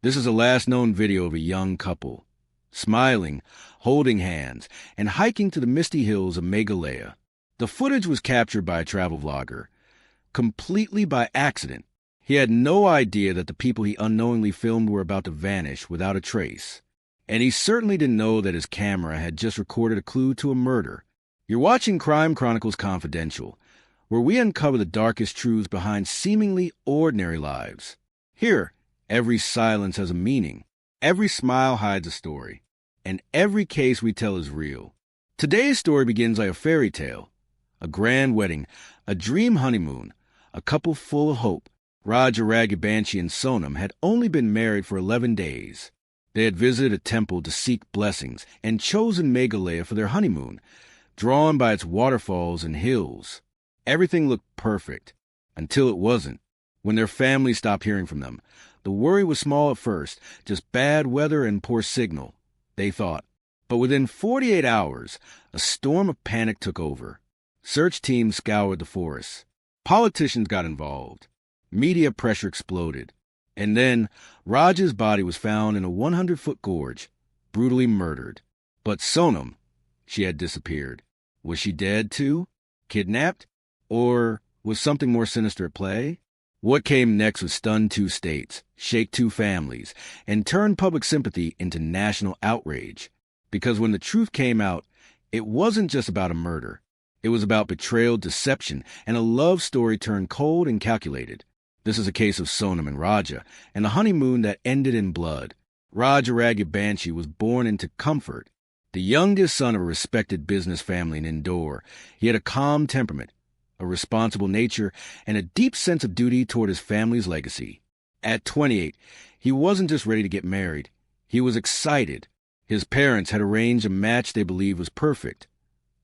This is the last known video of a young couple, smiling, holding hands, and hiking to the misty hills of Meghalaya. The footage was captured by a travel vlogger, completely by accident. He had no idea that the people he unknowingly filmed were about to vanish without a trace. And he certainly didn't know that his camera had just recorded a clue to a murder. You're watching Crime Chronicles Confidential, where we uncover the darkest truths behind seemingly ordinary lives. Here, every silence has a meaning, every smile hides a story, and every case we tell is real. Today's story begins like a fairy tale, a grand wedding, a dream honeymoon, a couple full of hope. Raja Ragubanshi and Sonam had only been married for 11 days. They had visited a temple to seek blessings and chosen Meghalaya for their honeymoon, drawn by its waterfalls and hills. Everything looked perfect, until it wasn't. When their family stopped hearing from them, the worry was small at first, just bad weather and poor signal, they thought. But within 48 hours, a storm of panic took over. Search teams scoured the forests. Politicians got involved. Media pressure exploded. And then, Raja's body was found in a 100-foot gorge, brutally murdered. But Sonam, she had disappeared. Was she dead too? Kidnapped? Or was something more sinister at play? What came next would stun 2 states, shake 2 families, and turn public sympathy into national outrage. Because when the truth came out, it wasn't just about a murder. It was about betrayal, deception, and a love story turned cold and calculated. This is a case of Sonam and Raja, and a honeymoon that ended in blood. Raja Ragubanshi was born into comfort. The youngest son of a respected business family in Indore, he had a calm temperament, a responsible nature, and a deep sense of duty toward his family's legacy. At 28, he wasn't just ready to get married. He was excited. His parents had arranged a match they believed was perfect.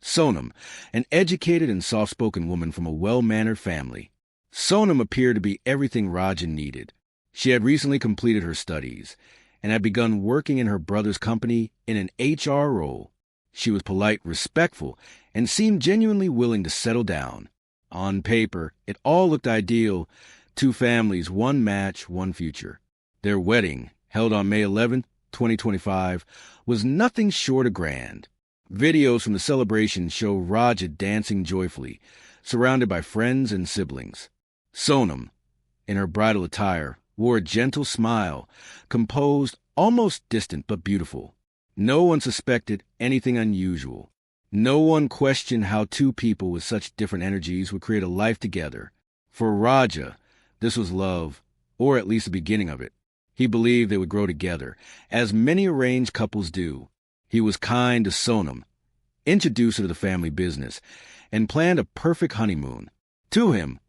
Sonam, an educated and soft-spoken woman from a well-mannered family. Sonam appeared to be everything Raja needed. She had recently completed her studies and had begun working in her brother's company in an HR role. She was polite, respectful, and seemed genuinely willing to settle down. On paper, it all looked ideal. 2 families, 1 match, 1 future. Their wedding, held on May 11, 2025, was nothing short of grand. Videos from the celebration show Raja dancing joyfully, surrounded by friends and siblings. Sonam, in her bridal attire, wore a gentle smile, composed, almost distant but beautiful. No one suspected anything unusual. No one questioned how 2 people with such different energies would create a life together. For Raja, this was love, or at least the beginning of it. He believed they would grow together, as many arranged couples do. He was kind to Sonam, introduced her to the family business, and planned a perfect honeymoon. To him,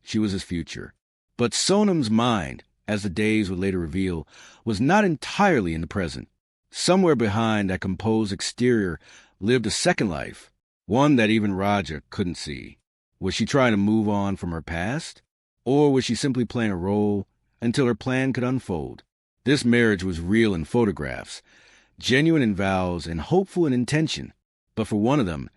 she was his future. But Sonam's mind, as the days would later reveal, was not entirely in the present. Somewhere behind that composed exterior lived a second life, one that even Raja couldn't see. Was she trying to move on from her past? Or was she simply playing a role until her plan could unfold? This marriage was real in photographs, genuine in vows, and hopeful in intention. But for one of them,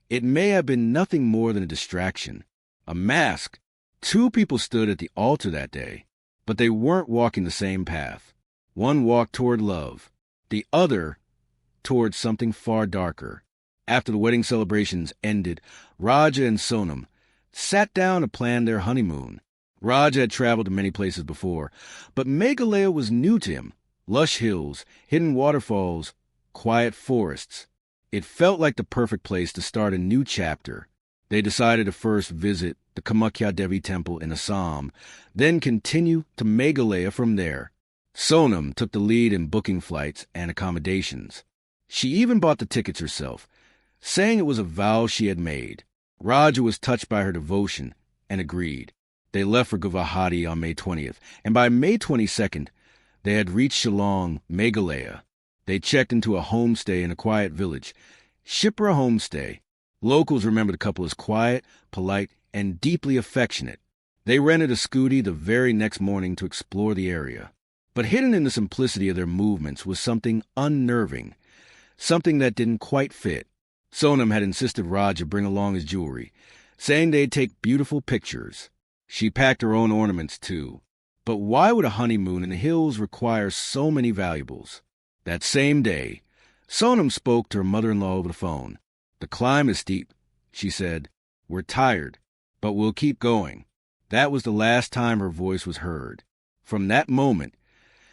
it may have been nothing more than a distraction, a mask. 2 people stood at the altar that day, but they weren't walking the same path. One walked toward love, the other toward something far darker. After the wedding celebrations ended, Raja and Sonam sat down to plan their honeymoon. Raja had traveled to many places before, but Meghalaya was new to him. Lush hills, hidden waterfalls, quiet forests. It felt like the perfect place to start a new chapter. They decided to first visit the Kamakya Devi temple in Assam, then continue to Meghalaya from there. Sonam took the lead in booking flights and accommodations. She even bought the tickets herself, saying it was a vow she had made. Raja was touched by her devotion and agreed. They left for Guwahati on May 20th, and by May 22nd, they had reached Shillong, Meghalaya. They checked into a homestay in a quiet village, Shipra Homestay. Locals remembered the couple as quiet, polite, and deeply affectionate. They rented a scooty the very next morning to explore the area. But hidden in the simplicity of their movements was something unnerving, something that didn't quite fit. Sonam had insisted Raja bring along his jewelry, saying they'd take beautiful pictures. She packed her own ornaments, too. But why would a honeymoon in the hills require so many valuables? That same day, Sonam spoke to her mother-in-law over the phone. "The climb is steep," she said. "We're tired, but we'll keep going." That was the last time her voice was heard. From that moment,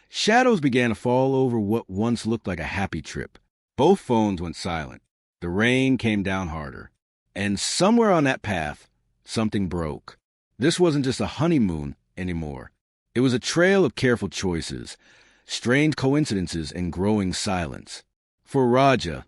shadows began to fall over what once looked like a happy trip. Both phones went silent. The rain came down harder. And somewhere on that path, something broke. This wasn't just a honeymoon anymore. It was a trail of careful choices, strange coincidences, and growing silence. For Raja,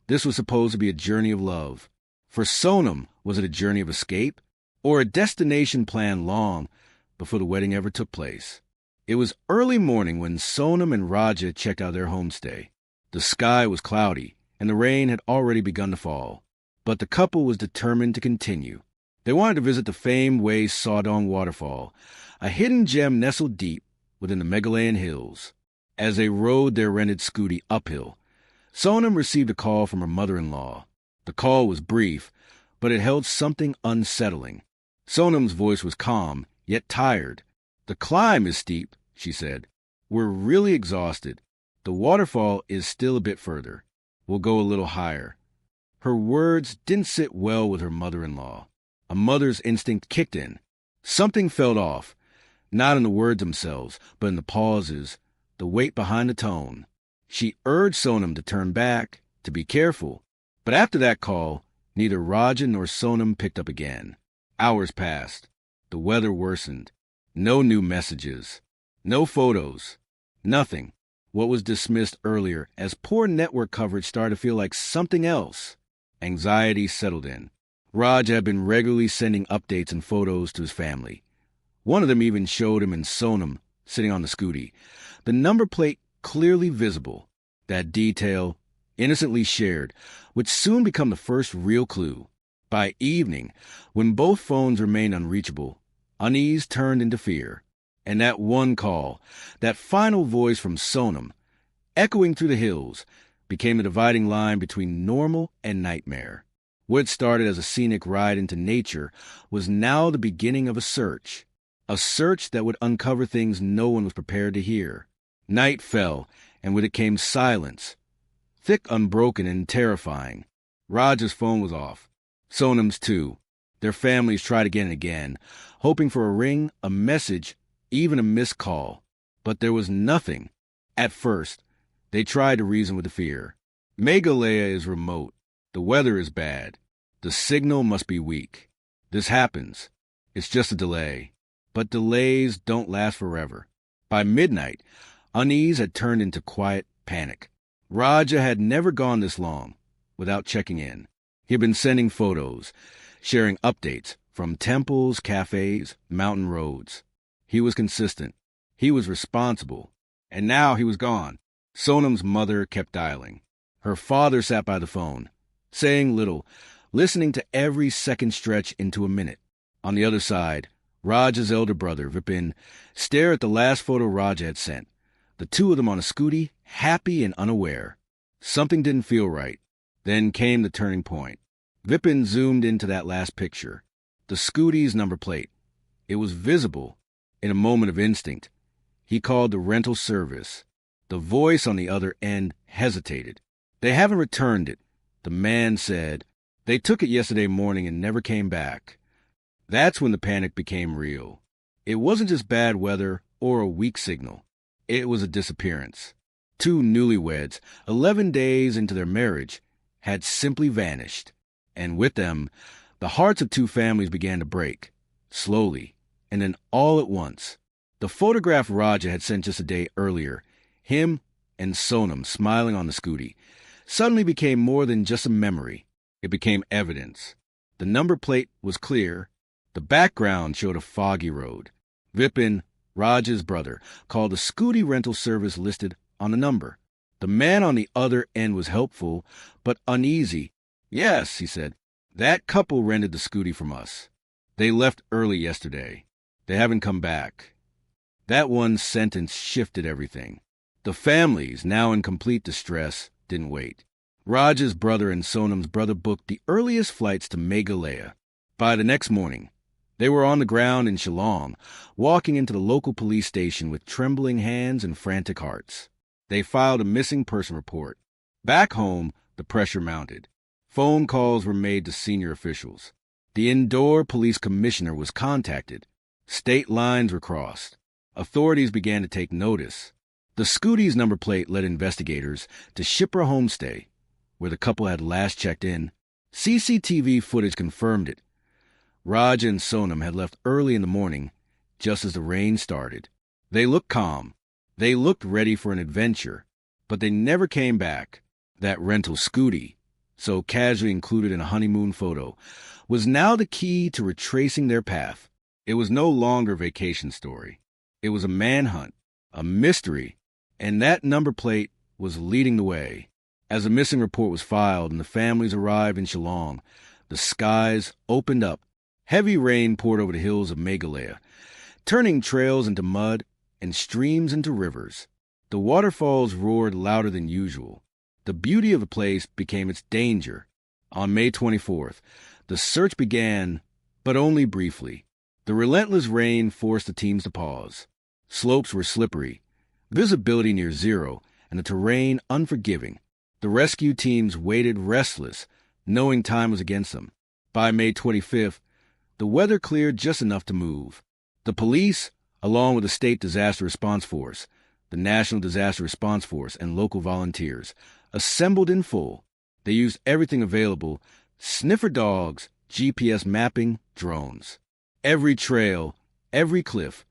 this was supposed to be a journey of love. For Sonam, was it a journey of escape? Or a destination planned long before the wedding ever took place? It was early morning when Sonam and Raja checked out their homestay. The sky was cloudy, and the rain had already begun to fall. But the couple was determined to continue. They wanted to visit the famed Way Sawdong waterfall, a hidden gem nestled deep within the Meghalayan hills. As they rode their rented scooty uphill, Sonam received a call from her mother-in-law. The call was brief, but it held something unsettling. Sonam's voice was calm, yet tired. "The climb is steep," she said. "We're really exhausted. The waterfall is still a bit further. We'll go a little higher." Her words didn't sit well with her mother-in-law. A mother's instinct kicked in. Something felt off, not in the words themselves, but in the pauses, the weight behind the tone. She urged Sonam to turn back, to be careful. But after that call, neither Raja nor Sonam picked up again. Hours passed. The weather worsened. No new messages. No photos. Nothing. What was dismissed earlier as poor network coverage started to feel like something else. Anxiety settled in. Raj had been regularly sending updates and photos to his family. One of them even showed him and Sonam sitting on the scooty, the number plate clearly visible. That detail, innocently shared, would soon become the first real clue. By evening, when both phones remained unreachable, unease turned into fear. And that one call, that final voice from Sonam, echoing through the hills, became a dividing line between normal and nightmare. What started as a scenic ride into nature was now the beginning of a search that would uncover things no one was prepared to hear. Night fell, and with it came silence, thick, unbroken, and terrifying. Raj's phone was off. Sonam's too. Their families tried again and again, hoping for a ring, a message, even a missed call. But there was nothing. At first, they tried to reason with the fear. Meghalaya is remote. The weather is bad. The signal must be weak. This happens. It's just a delay. But delays don't last forever. By midnight, unease had turned into quiet panic. Raja had never gone this long without checking in. He had been sending photos, sharing updates from temples, cafes, mountain roads. He was consistent. He was responsible. And now he was gone. Sonam's mother kept dialing. Her father sat by the phone, saying little, listening to every second stretch into a minute. On the other side, Raja's elder brother, Vipin, stared at the last photo Raja had sent. The two of them on a scooty, happy and unaware. Something didn't feel right. Then came the turning point. Vipin zoomed into that last picture. The scooty's number plate. It was visible. In a moment of instinct, he called the rental service. The voice on the other end hesitated. "They haven't returned it," the man said. "They took it yesterday morning and never came back." That's when the panic became real. It wasn't just bad weather or a weak signal. It was a disappearance. Two newlyweds, 11 days into their marriage, had simply vanished. And with them, the hearts of two families began to break, slowly, and then all at once. The photograph Raja had sent just a day earlier, him and Sonam smiling on the scooty, suddenly became more than just a memory. It became evidence. The number plate was clear. The background showed a foggy road. Vipin, Raja's brother, called the scooty rental service listed on the number. The man on the other end was helpful, but uneasy. "Yes," he said, "that couple rented the scooty from us. They left early yesterday. They haven't come back." That one sentence shifted everything. The families, now in complete distress, didn't wait. Raja's brother and Sonam's brother booked the earliest flights to Meghalaya. By the next morning, They were on the ground in Shillong, walking into the local police station with trembling hands and frantic hearts. They filed a missing person report. Back home, the pressure mounted. Phone calls were made to senior officials. The Indore police commissioner was contacted. State lines were crossed. Authorities began to take notice. The Scooty's number plate led investigators to Shipra Homestay, where the couple had last checked in. CCTV footage confirmed it. Raj and Sonam had left early in the morning, just as the rain started. They looked calm. They looked ready for an adventure, but they never came back. That rental Scooty, so casually included in a honeymoon photo, was now the key to retracing their path. It was no longer a vacation story. It was a manhunt, a mystery, and that number plate was leading the way. As a missing report was filed and the families arrived in Shillong, the skies opened up. Heavy rain poured over the hills of Meghalaya, turning trails into mud and streams into rivers. The waterfalls roared louder than usual. The beauty of the place became its danger. On May 24th, the search began, but only briefly. The relentless rain forced the teams to pause. Slopes were slippery, visibility near zero, and the terrain unforgiving. The rescue teams waited restless, knowing time was against them. By May 25th, the weather cleared just enough to move. The police, along with the State Disaster Response Force, the National Disaster Response Force, and local volunteers, assembled in full. They used everything available: sniffer dogs, GPS mapping, drones. Every trail, every cliff,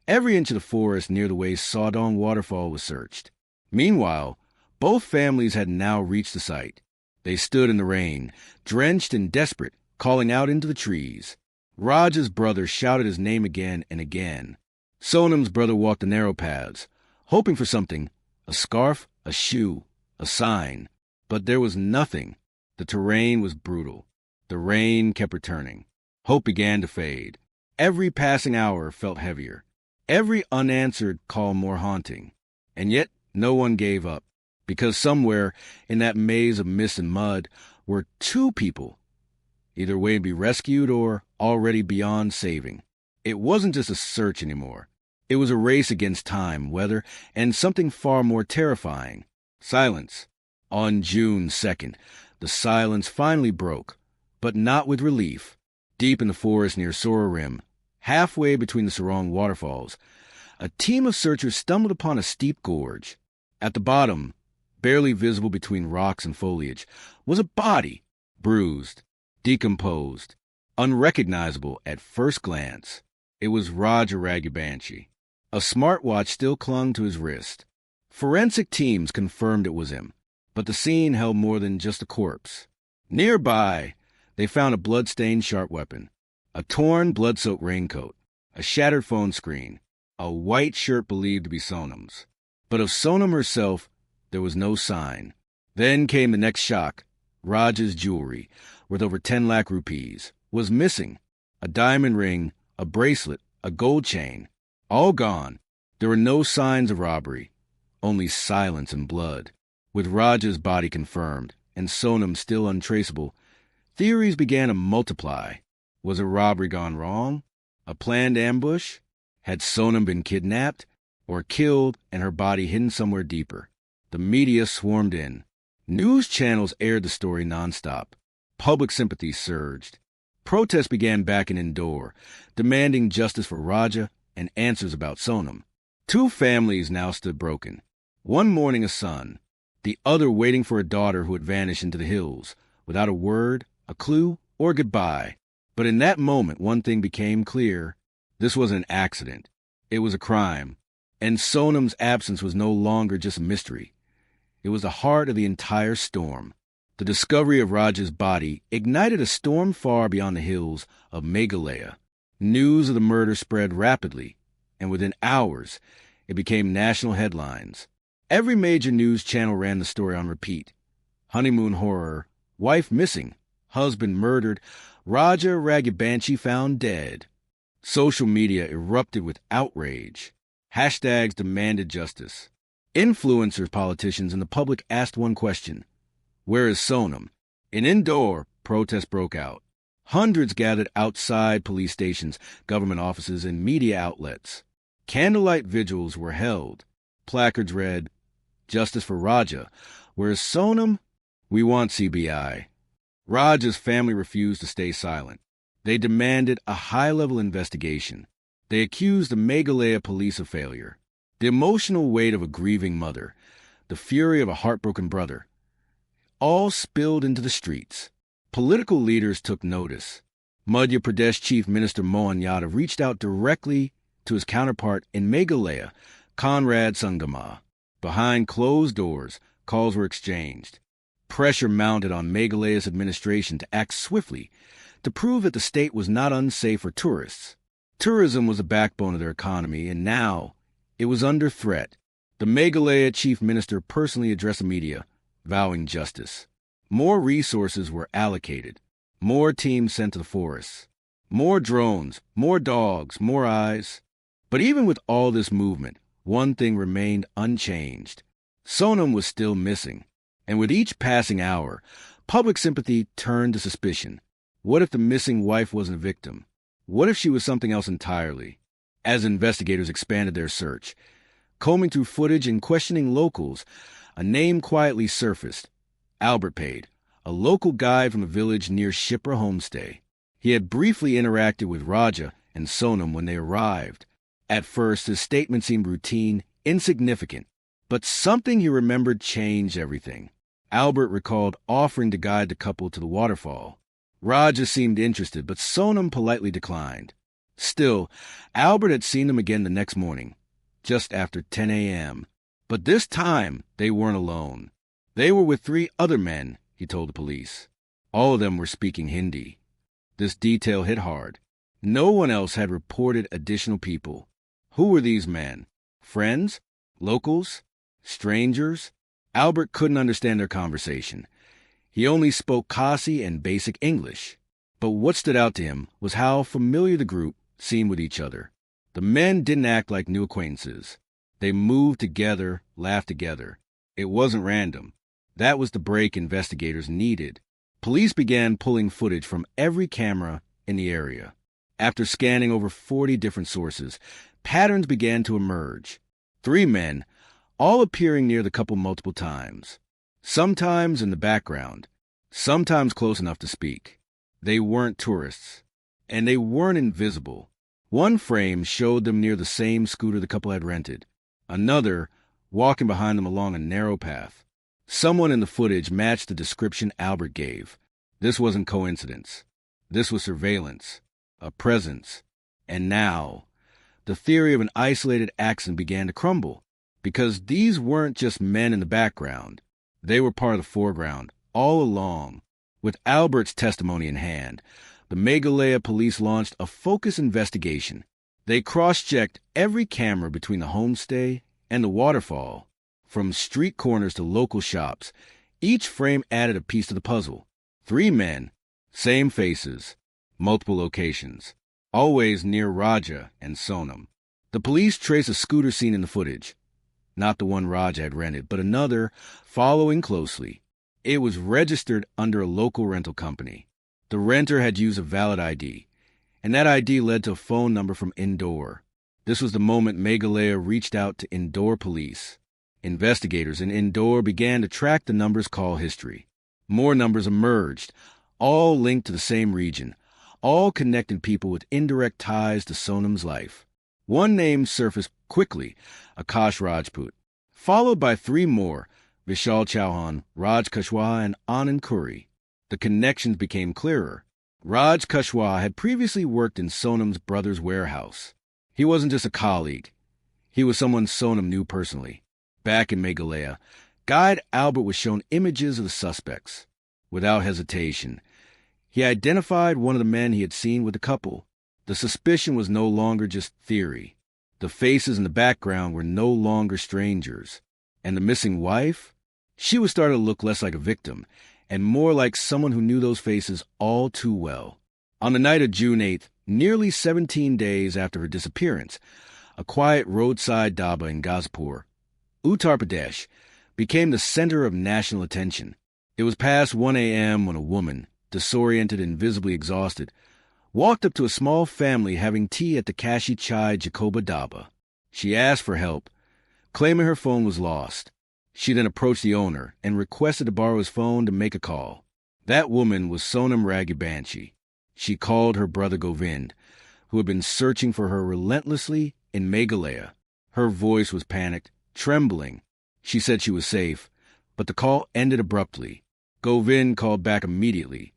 every inch of the forest near the way Sawdong Waterfall was searched. Meanwhile, both families had now reached the site. They stood in the rain, drenched and desperate, calling out into the trees. Raj's brother shouted his name again and again. Sonam's brother walked the narrow paths, hoping for something: a scarf, a shoe, a sign. But there was nothing. The terrain was brutal. The rain kept returning. Hope began to fade. Every passing hour felt heavier. Every unanswered call more haunting. And yet no one gave up, because somewhere in that maze of mist and mud were two people, either waiting to be rescued or already beyond saving. It wasn't just a search anymore. It was a race against time, weather, and something far more terrifying: silence. On June 2nd, the silence finally broke, but not with relief. Deep in the forest near Sorarim, halfway between the Sarong waterfalls, a team of searchers stumbled upon a steep gorge. At the bottom, barely visible between rocks and foliage, was a body, bruised, decomposed, unrecognizable at first glance. It was Raja Ragubanshi. A smartwatch still clung to his wrist. Forensic teams confirmed it was him, but the scene held more than just a corpse. Nearby, they found a blood-stained sharp weapon, a torn, blood-soaked raincoat, a shattered phone screen, a white shirt believed to be Sonam's. But of Sonam herself, there was no sign. Then came the next shock. Raj's jewelry, worth over 10 lakh rupees, was missing. A diamond ring, a bracelet, a gold chain, all gone. There were no signs of robbery, only silence and blood. With Raja's body confirmed and Sonam still untraceable, theories began to multiply. Was a robbery gone wrong? A planned ambush? Had Sonam been kidnapped or killed and her body hidden somewhere deeper? The media swarmed in. News channels aired the story nonstop. Public sympathy surged. Protests began back in Indore, demanding justice for Raja and answers about Sonam. Two families now stood broken. One mourning a son, the other waiting for a daughter who had vanished into the hills, without a word, a clue, or goodbye. But in that moment, one thing became clear. This wasn't an accident. It was a crime. And Sonam's absence was no longer just a mystery. It was the heart of the entire storm. The discovery of Raja's body ignited a storm far beyond the hills of Meghalaya. News of the murder spread rapidly, and within hours, it became national headlines. Every major news channel ran the story on repeat. Honeymoon horror, wife missing, husband murdered, Raja Ragubanshi found dead. Social media erupted with outrage. Hashtags demanded justice. Influencers, politicians, and the public asked one question: where is Sonam? In Indore, protests broke out. Hundreds gathered outside police stations, government offices, and media outlets. Candlelight vigils were held. Placards read, "Justice for Raja," whereas Sonam, "We want CBI." Raja's family refused to stay silent. They demanded a high-level investigation. They accused the Meghalaya police of failure. The emotional weight of a grieving mother, the fury of a heartbroken brother, all spilled into the streets. Political leaders took notice. Madhya Pradesh Chief Minister Mohan Yadav reached out directly to his counterpart in Meghalaya, Conrad Sangama. Behind closed doors, calls were exchanged. Pressure mounted on Meghalaya's administration to act swiftly, to prove that the state was not unsafe for tourists. Tourism was the backbone of their economy, and now it was under threat. The Meghalaya chief minister personally addressed the media, vowing justice. More resources were allocated, more teams sent to the forests, more drones, more dogs, more eyes. But even with all this movement, one thing remained unchanged. Sonam was still missing, and with each passing hour, public sympathy turned to suspicion. What if the missing wife wasn't a victim? What if she was something else entirely? As investigators expanded their search, combing through footage and questioning locals, a name quietly surfaced. Albert Pade, a local guide from a village near Shipra Homestay. He had briefly interacted with Raja and Sonam when they arrived. At first, his statement seemed routine, insignificant, but something he remembered changed everything. Albert recalled offering to guide the couple to the waterfall. Raja seemed interested, but Sonam politely declined. Still, Albert had seen them again the next morning, just after 10 a.m. But this time, they weren't alone. They were with 3 other men, he told the police. All of them were speaking Hindi. This detail hit hard. No one else had reported additional people. Who were these men? Friends? Locals? Strangers? Albert couldn't understand their conversation. He only spoke Khasi and basic English. But what stood out to him was how familiar the group seemed with each other. The men didn't act like new acquaintances. They moved together, laughed together. It wasn't random. That was the break investigators needed. Police began pulling footage from every camera in the area. After scanning over 40 different sources, patterns began to emerge. 3 men, all appearing near the couple multiple times. Sometimes in the background, sometimes close enough to speak. They weren't tourists, and they weren't invisible. One frame showed them near the same scooter the couple had rented. Another, walking behind them along a narrow path. Someone in the footage matched the description Albert gave. This wasn't coincidence. This was surveillance, a presence. And now, the theory of an isolated accident began to crumble, because these weren't just men in the background. They were part of the foreground, all along. With Albert's testimony in hand, the Meghalaya police launched a focused investigation. They cross-checked every camera between the homestay and the waterfall. From street corners to local shops, each frame added a piece to the puzzle. 3 men, same faces, multiple locations, always near Raja and Sonam. The police traced a scooter seen in the footage. Not the one Raja had rented, but another, following closely. It was registered under a local rental company. The renter had used a valid ID, and that ID led to a phone number from Indore. This was the moment Meghalaya reached out to Indore police. Investigators in Indore began to track the number's call history. More numbers emerged, all linked to the same region, all connected people with indirect ties to Sonam's life. One name surfaced quickly, Akash Rajput, followed by 3 more, Vishal Chauhan, Raj Kushwaha, and Anand Kuri. The connections became clearer. Raj Kushwaha had previously worked in Sonam's brother's warehouse. He wasn't just a colleague. He was someone Sonam knew personally. Back in Meghalaya, Guide Albert was shown images of the suspects. Without hesitation, he identified one of the men he had seen with the couple. The suspicion was no longer just theory. The faces in the background were no longer strangers. And the missing wife? She was starting to look less like a victim, and more like someone who knew those faces all too well. On the night of June 8th, nearly 17 days after her disappearance, a quiet roadside dhaba in Gazipur, Uttar Pradesh, became the center of national attention. It was past 1 a.m. when a woman, disoriented and visibly exhausted, walked up to a small family having tea at the Kashi Chai Jacoba Daba. She asked for help, claiming her phone was lost. She then approached the owner and requested to borrow his phone to make a call. That woman was Sonam Raja Ragubanshi. She called her brother Govind, who had been searching for her relentlessly in Meghalaya. Her voice was panicked, trembling. She said she was safe, but the call ended abruptly. Govind called back immediately,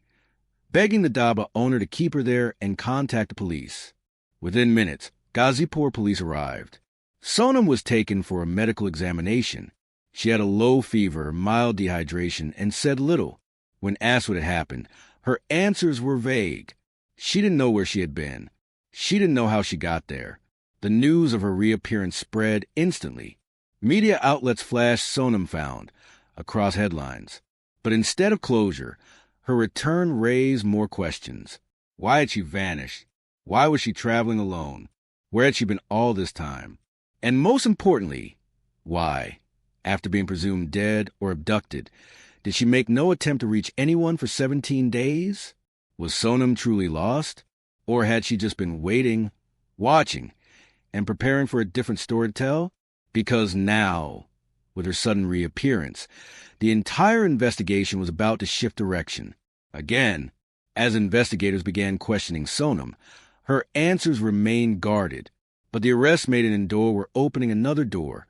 begging the Daba owner to keep her there and contact the police. Within minutes, Ghazipur police arrived. Sonam was taken for a medical examination. She had a low fever, mild dehydration, and said little. When asked what had happened, her answers were vague. She didn't know where she had been. She didn't know how she got there. The news of her reappearance spread instantly. Media outlets flashed Sonam found across headlines. But instead of closure, her return raised more questions. Why had she vanished? Why was she traveling alone? Where had she been all this time? And most importantly, why, after being presumed dead or abducted, did she make no attempt to reach anyone for 17 days? Was Sonam truly lost? Or had she just been waiting, watching, and preparing for a different story to tell? Because now, with her sudden reappearance, the entire investigation was about to shift direction. Again, as investigators began questioning Sonam, her answers remained guarded, but the arrests made in Indore were opening another door,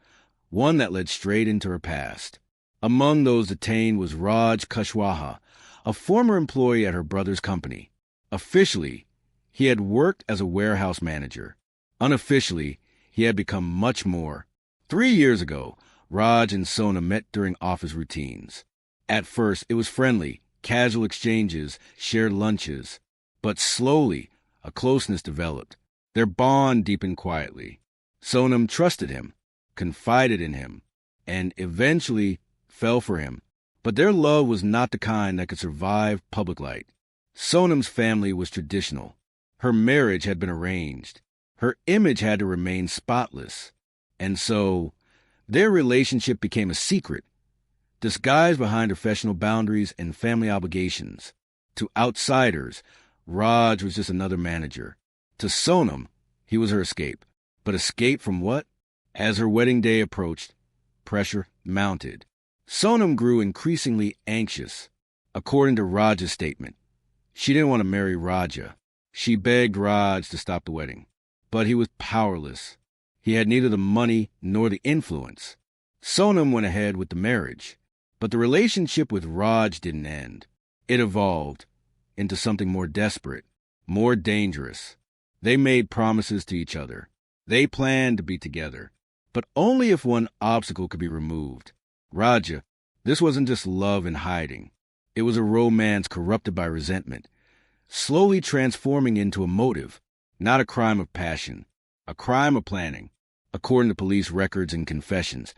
one that led straight into her past. Among those detained was Raj Kushwaha, a former employee at her brother's company. Officially, he had worked as a warehouse manager. Unofficially, he had become much more. 3 years ago, Raj and Sonam met during office routines. At first, it was friendly, casual exchanges, shared lunches. But slowly, a closeness developed. Their bond deepened quietly. Sonam trusted him, confided in him, and eventually fell for him. But their love was not the kind that could survive public light. Sonam's family was traditional. Her marriage had been arranged. Her image had to remain spotless. And so, their relationship became a secret, disguised behind professional boundaries and family obligations. To outsiders, Raj was just another manager. To Sonam, he was her escape. But escape from what? As her wedding day approached, pressure mounted. Sonam grew increasingly anxious. According to Raj's statement, she didn't want to marry Raja. She begged Raj to stop the wedding. But he was powerless. He had neither the money nor the influence. Sonam went ahead with the marriage. But the relationship with Raj didn't end. It evolved into something more desperate, more dangerous. They made promises to each other. They planned to be together, but only if one obstacle could be removed. Raja, this wasn't just love in hiding. It was a romance corrupted by resentment, slowly transforming into a motive, not a crime of passion, a crime of planning. According to police records and confessions,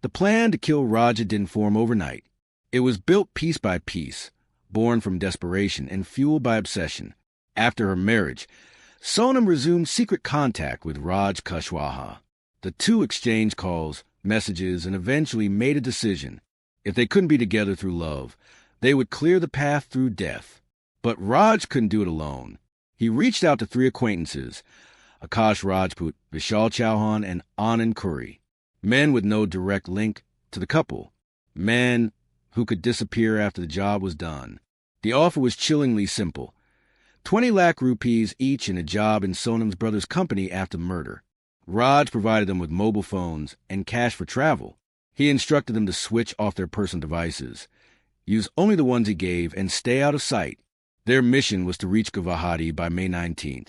the plan to kill Raja didn't form overnight. It was built piece by piece, born from desperation and fueled by obsession. After her marriage, Sonam resumed secret contact with Raj Kushwaha. The two exchanged calls, messages, and eventually made a decision. If they couldn't be together through love, they would clear the path through death. But Raj couldn't do it alone. He reached out to 3 acquaintances, Akash Rajput, Vishal Chauhan, and Anand Kuri, men with no direct link to the couple, men who could disappear after the job was done. The offer was chillingly simple: 20 lakh rupees each and a job in Sonam's brother's company after murder. Raj provided them with mobile phones and cash for travel. He instructed them to switch off their personal devices, use only the ones he gave, and stay out of sight. Their mission was to reach Guwahati by May 19th,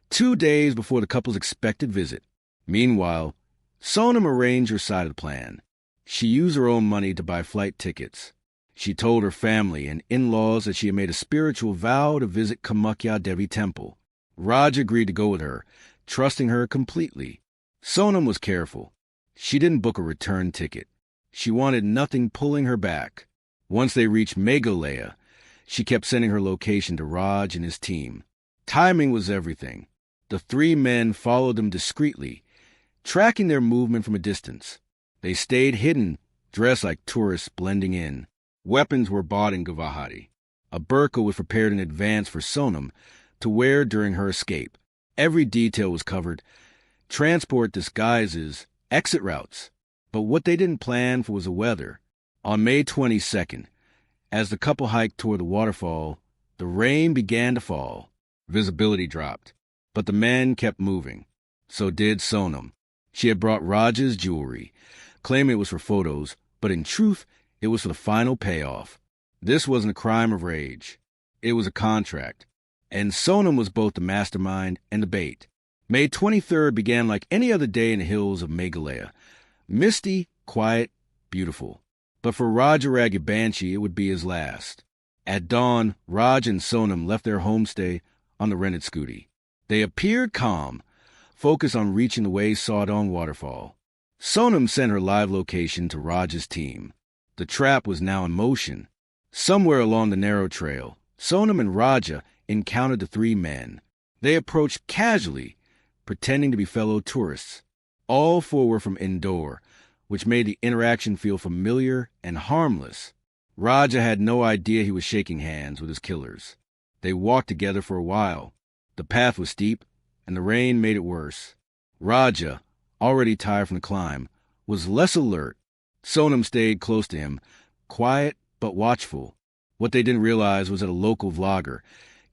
2 days before the couple's expected visit. Meanwhile, Sonam arranged her side of the plan. She used her own money to buy flight tickets. She told her family and in-laws that she had made a spiritual vow to visit Kamakya Devi Temple. Raj agreed to go with her, trusting her completely. Sonam was careful. She didn't book a return ticket. She wanted nothing pulling her back. Once they reached Meghalaya, she kept sending her location to Raj and his team. Timing was everything. The 3 men followed them discreetly, tracking their movement from a distance. They stayed hidden, dressed like tourists blending in. Weapons were bought in Guwahati. A burqa was prepared in advance for Sonam to wear during her escape. Every detail was covered: transport disguises, exit routes. But what they didn't plan for was the weather. On May 22nd, as the couple hiked toward the waterfall, the rain began to fall. Visibility dropped, but the men kept moving. So did Sonam. She had brought Raj's jewelry, claiming it was for photos, but in truth, it was for the final payoff. This wasn't a crime of rage. It was a contract. And Sonam was both the mastermind and the bait. May 23rd began like any other day in the hills of Meghalaya. Misty, quiet, beautiful. But for Raja Ragubanshi, it would be his last. At dawn, Raj and Sonam left their homestay on the rented scooty. They appeared calm, focused on reaching the sawed-on waterfall. Sonam sent her live location to Raj's team. The trap was now in motion. Somewhere along the narrow trail, Sonam and Raja encountered the three men. They approached casually, pretending to be fellow tourists. All four were from Indore, which made the interaction feel familiar and harmless. Raja had no idea he was shaking hands with his killers. They walked together for a while. The path was steep, and the rain made it worse. Raja, already tired from the climb, was less alert. Sonam stayed close to him, quiet but watchful. What they didn't realize was that a local vlogger,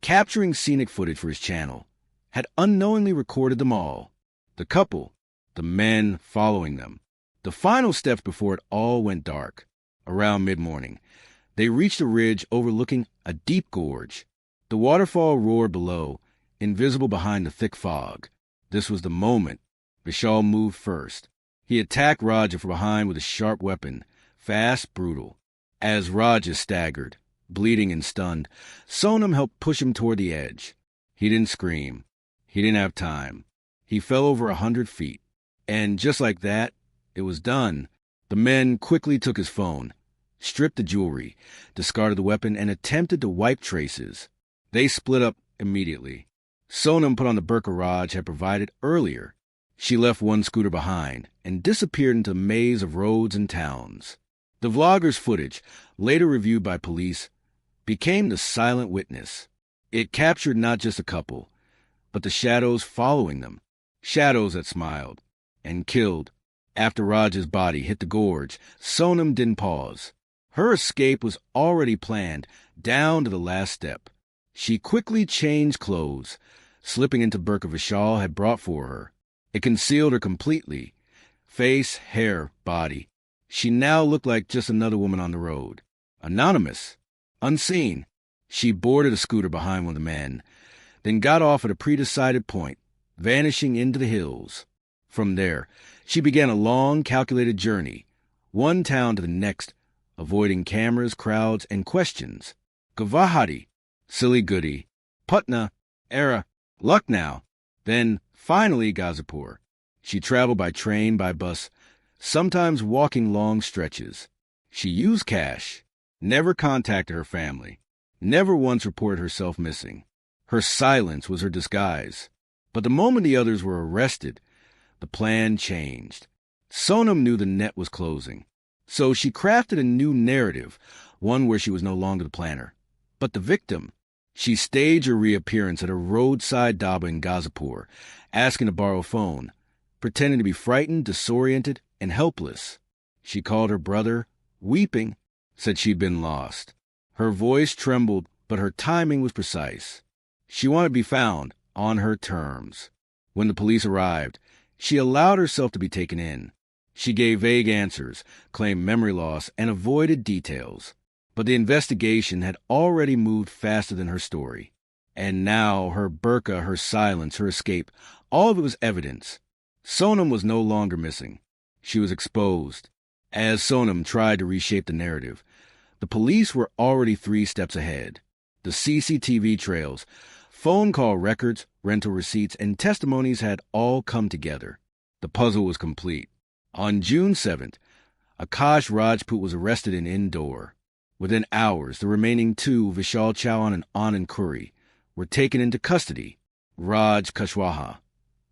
capturing scenic footage for his channel, had unknowingly recorded them all. The couple, the men following them. The final steps before it all went dark. Around mid-morning, they reached a ridge overlooking a deep gorge. The waterfall roared below, invisible behind the thick fog. This was the moment. Vishal moved first. He attacked Raja from behind with a sharp weapon, fast, brutal. As Raja staggered, bleeding and stunned, Sonam helped push him toward the edge. He didn't scream. He didn't have time. He fell over 100 feet. And just like that, it was done. The men quickly took his phone, stripped the jewelry, discarded the weapon, and attempted to wipe traces. They split up immediately. Sonam put on the burqa Raj had provided earlier. She left one scooter behind and disappeared into a maze of roads and towns. The vlogger's footage, later reviewed by police, became the silent witness. It captured not just a couple, but the shadows following them. Shadows that smiled and killed. After Raj's body hit the gorge, Sonam didn't pause. Her escape was already planned, down to the last step. She quickly changed clothes, slipping into burqa Vishal had brought for her. It concealed her completely. Face, hair, body. She now looked like just another woman on the road. Anonymous. Unseen. She boarded a scooter behind one of the men, then got off at a pre-decided point, vanishing into the hills. From there, she began a long, calculated journey, one town to the next, avoiding cameras, crowds, and questions. Guwahati, Siliguri, Patna, Era, Lucknow, then finally Gazipur. She traveled by train, by bus, sometimes walking long stretches. She used cash, never contacted her family, never once reported herself missing. Her silence was her disguise. But the moment the others were arrested, the plan changed. Sonam knew the net was closing. So she crafted a new narrative, one where she was no longer the planner, but the victim. She staged her reappearance at a roadside dhaba in Gazipur, asking to borrow a phone, pretending to be frightened, disoriented, and helpless. She called her brother, weeping, said she'd been lost. Her voice trembled, but her timing was precise. She wanted to be found on her terms. When the police arrived, she allowed herself to be taken in. She gave vague answers, claimed memory loss, and avoided details. But the investigation had already moved faster than her story. And now her burqa, her silence, her escape, all of it was evidence. Sonam was no longer missing. She was exposed. As Sonam tried to reshape the narrative, the police were already 3 steps ahead. The CCTV trails, phone call records, rental receipts, and testimonies had all come together. The puzzle was complete. On June 7th, Akash Rajput was arrested in Indore. Within hours, the remaining 2, Vishal Chauhan and Anand Kuri, were taken into custody. Raj Kushwaha,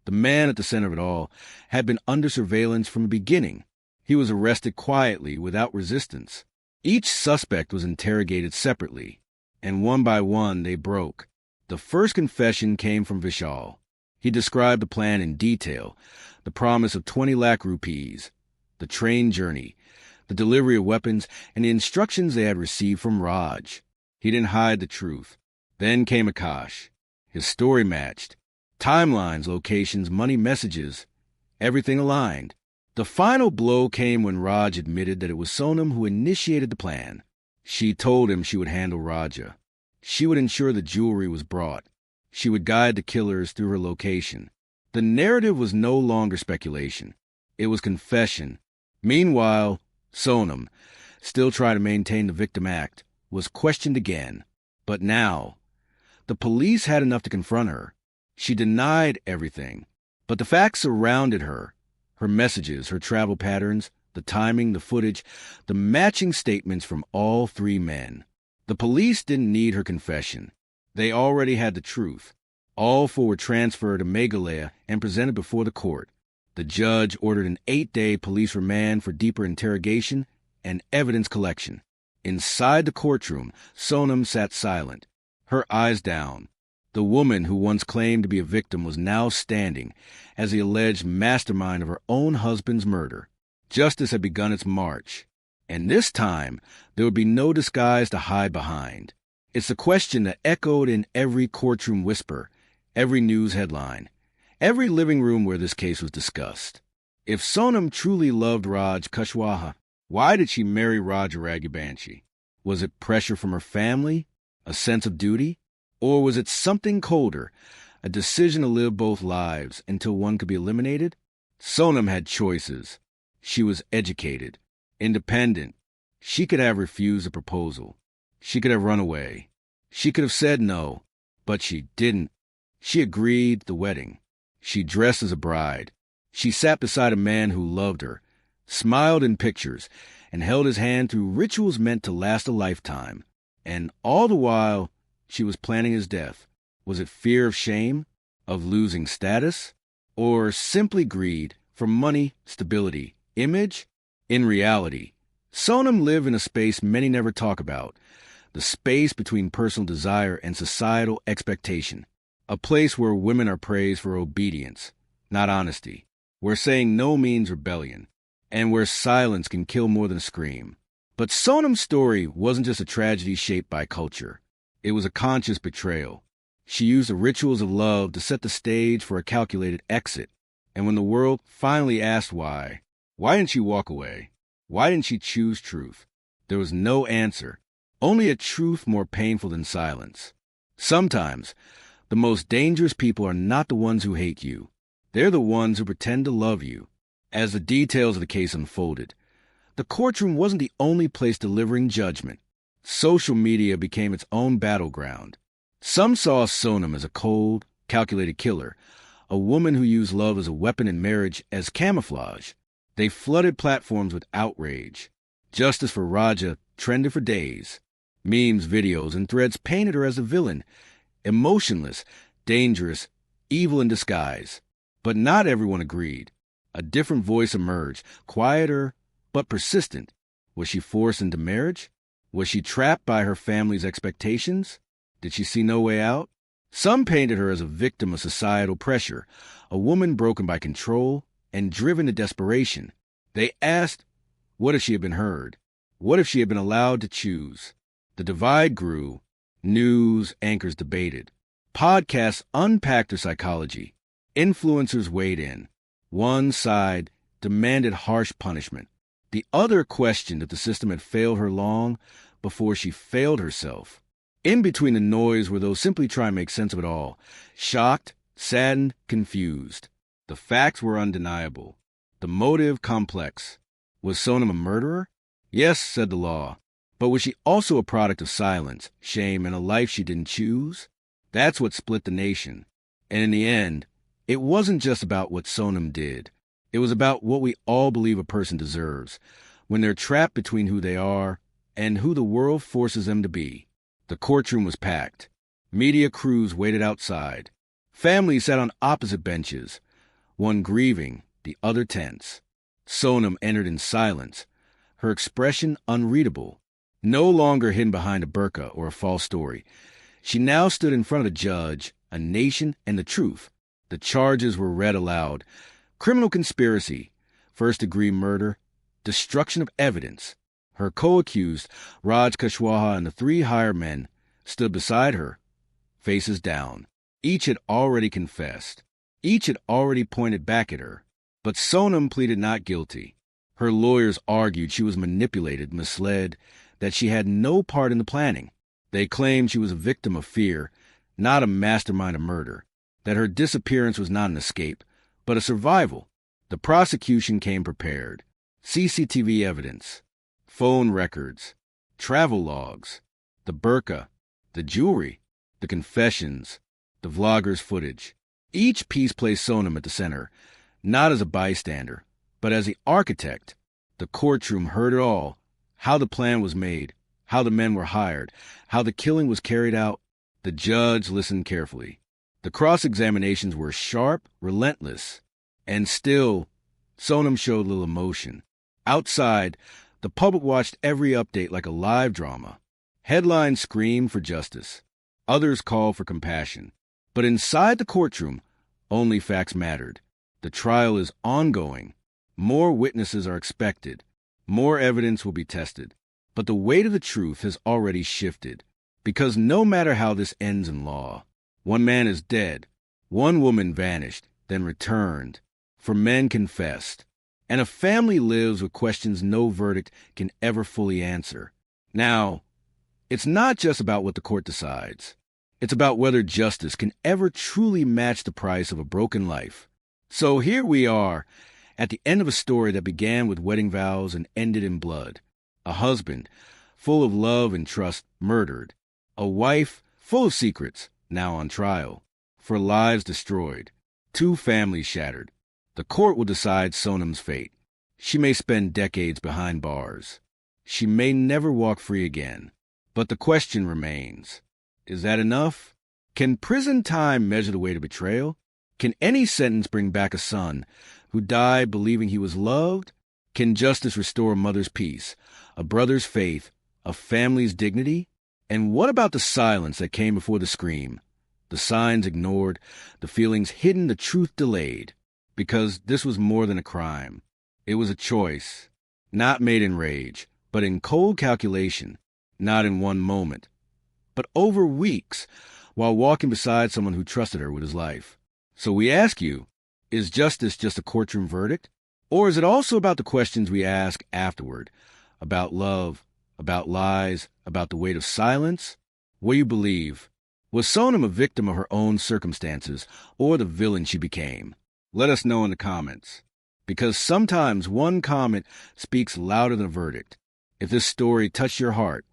the man at the center of it all, had been under surveillance from the beginning. He was arrested quietly, without resistance. Each suspect was interrogated separately. And one by one, they broke. The first confession came from Vishal. He described the plan in detail, the promise of 20 lakh rupees, the train journey, the delivery of weapons, and the instructions they had received from Raj. He didn't hide the truth. Then came Akash. His story matched. Timelines, locations, money messages, everything aligned. The final blow came when Raj admitted that it was Sonam who initiated the plan. She told him she would handle Raja. She would ensure the jewelry was brought. She would guide the killers through her location. The narrative was no longer speculation. It was confession. Meanwhile, Sonam, still trying to maintain the victim act, was questioned again. But now, the police had enough to confront her. She denied everything, but the facts surrounded her. Her messages, her travel patterns, the timing, the footage, the matching statements from all three men. The police didn't need her confession. They already had the truth. All four were transferred to Meghalaya and presented before the court. The judge ordered an 8-day police remand for deeper interrogation and evidence collection. Inside the courtroom, Sonam sat silent, her eyes down. The woman who once claimed to be a victim was now standing as the alleged mastermind of her own husband's murder. Justice had begun its march, and this time there would be no disguise to hide behind. It's a question that echoed in every courtroom whisper, every news headline, every living room where this case was discussed. If Sonam truly loved Raj Kushwaha, why did she marry Raja Ragubanshi? Was it pressure from her family? A sense of duty? Or was it something colder, a decision to live both lives until one could be eliminated? Sonam had choices. She was educated, independent. She could have refused a proposal. She could have run away. She could have said no, but she didn't. She agreed the wedding. She dressed as a bride. She sat beside a man who loved her, smiled in pictures, and held his hand through rituals meant to last a lifetime. And all the while, she was planning his death. Was it fear of shame, of losing status, or simply greed for money, stability, image? In reality, Sonam lived in a space many never talk about, the space between personal desire and societal expectation, a place where women are praised for obedience, not honesty, where saying no means rebellion, and where silence can kill more than a scream. But Sonam's story wasn't just a tragedy shaped by culture. It was a conscious betrayal. She used the rituals of love to set the stage for a calculated exit. And when the world finally asked why didn't she walk away? Why didn't she choose truth? There was no answer, only a truth more painful than silence. Sometimes, the most dangerous people are not the ones who hate you. They're the ones who pretend to love you. As the details of the case unfolded, the courtroom wasn't the only place delivering judgment. Social media became its own battleground. Some saw Sonam as a cold, calculated killer, a woman who used love as a weapon in marriage as camouflage. They flooded platforms with outrage. Justice for Raja trended for days. Memes, videos, and threads painted her as a villain, emotionless, dangerous, evil in disguise. But not everyone agreed. A different voice emerged, quieter but persistent. Was she forced into marriage? Was she trapped by her family's expectations? Did she see no way out? Some painted her as a victim of societal pressure, a woman broken by control and driven to desperation. They asked, what if she had been heard? What if she had been allowed to choose? The divide grew. News anchors debated. Podcasts unpacked her psychology. Influencers weighed in. One side demanded harsh punishment. The other questioned if the system had failed her long before she failed herself. In between the noise were those simply trying to make sense of it all, shocked, saddened, confused. The facts were undeniable. The motive complex. Was Sonam a murderer? Yes, said the law. But was she also a product of silence, shame, and a life she didn't choose? That's what split the nation. And in the end, it wasn't just about what Sonam did. It was about what we all believe a person deserves when they're trapped between who they are and who the world forces them to be. The courtroom was packed. Media crews waited outside. Families sat on opposite benches, one grieving, the other tense. Sonam entered in silence, her expression unreadable. No longer hidden behind a burqa or a false story. She now stood in front of a judge, a nation, and the truth. The charges were read aloud. Criminal conspiracy, first-degree murder, destruction of evidence. Her co-accused, Raj Kushwaha, and the three hired men stood beside her, faces down. Each had already confessed. Each had already pointed back at her. But Sonam pleaded not guilty. Her lawyers argued she was manipulated, misled, that she had no part in the planning. They claimed she was a victim of fear, not a mastermind of murder, that her disappearance was not an escape, but a survival. The prosecution came prepared. CCTV evidence, phone records, travel logs, the burqa, the jewelry, the confessions, the vlogger's footage. Each piece placed Sonam at the center, not as a bystander, but as the architect. The courtroom heard it all, how the plan was made, how the men were hired, how the killing was carried out. The judge listened carefully. The cross-examinations were sharp, relentless, and still, Sonam showed little emotion. Outside, the public watched every update like a live drama. Headlines screamed for justice. Others called for compassion. But inside the courtroom, only facts mattered. The trial is ongoing. More witnesses are expected. More evidence will be tested. But the weight of the truth has already shifted. Because no matter how this ends in law, one man is dead, one woman vanished, then returned, for men confessed, and a family lives with questions no verdict can ever fully answer. Now, it's not just about what the court decides. It's about whether justice can ever truly match the price of a broken life. So here we are, at the end of a story that began with wedding vows and ended in blood. A husband, full of love and trust, murdered. A wife, full of secrets, now on trial, for lives destroyed. Two families shattered. The court will decide Sonam's fate. She may spend decades behind bars. She may never walk free again. But the question remains, is that enough? Can prison time measure the weight of betrayal? Can any sentence bring back a son who died believing he was loved? Can justice restore a mother's peace, a brother's faith, a family's dignity? And what about the silence that came before the scream? The signs ignored, the feelings hidden, the truth delayed. Because this was more than a crime. It was a choice, not made in rage, but in cold calculation, not in one moment, but over weeks, while walking beside someone who trusted her with his life. So we ask you, is justice just a courtroom verdict? Or is it also about the questions we ask afterward? About love, about lies, about the weight of silence? What do you believe? Was Sonam a victim of her own circumstances, or the villain she became? Let us know in the comments. Because sometimes one comment speaks louder than a verdict. If this story touched your heart,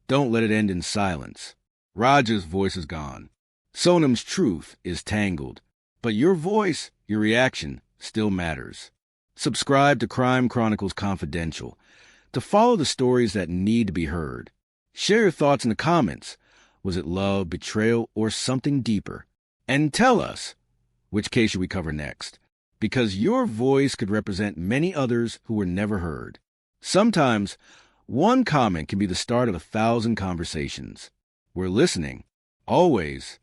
don't let it end in silence. Raja's voice is gone. Sonam's truth is tangled. But your voice, your reaction, still matters. Subscribe to Crime Chronicles Confidential to follow the stories that need to be heard. Share your thoughts in the comments. Was it love, betrayal, or something deeper? And tell us, which case should we cover next? Because your voice could represent many others who were never heard. Sometimes, one comment can be the start of 1,000 conversations. We're listening, always.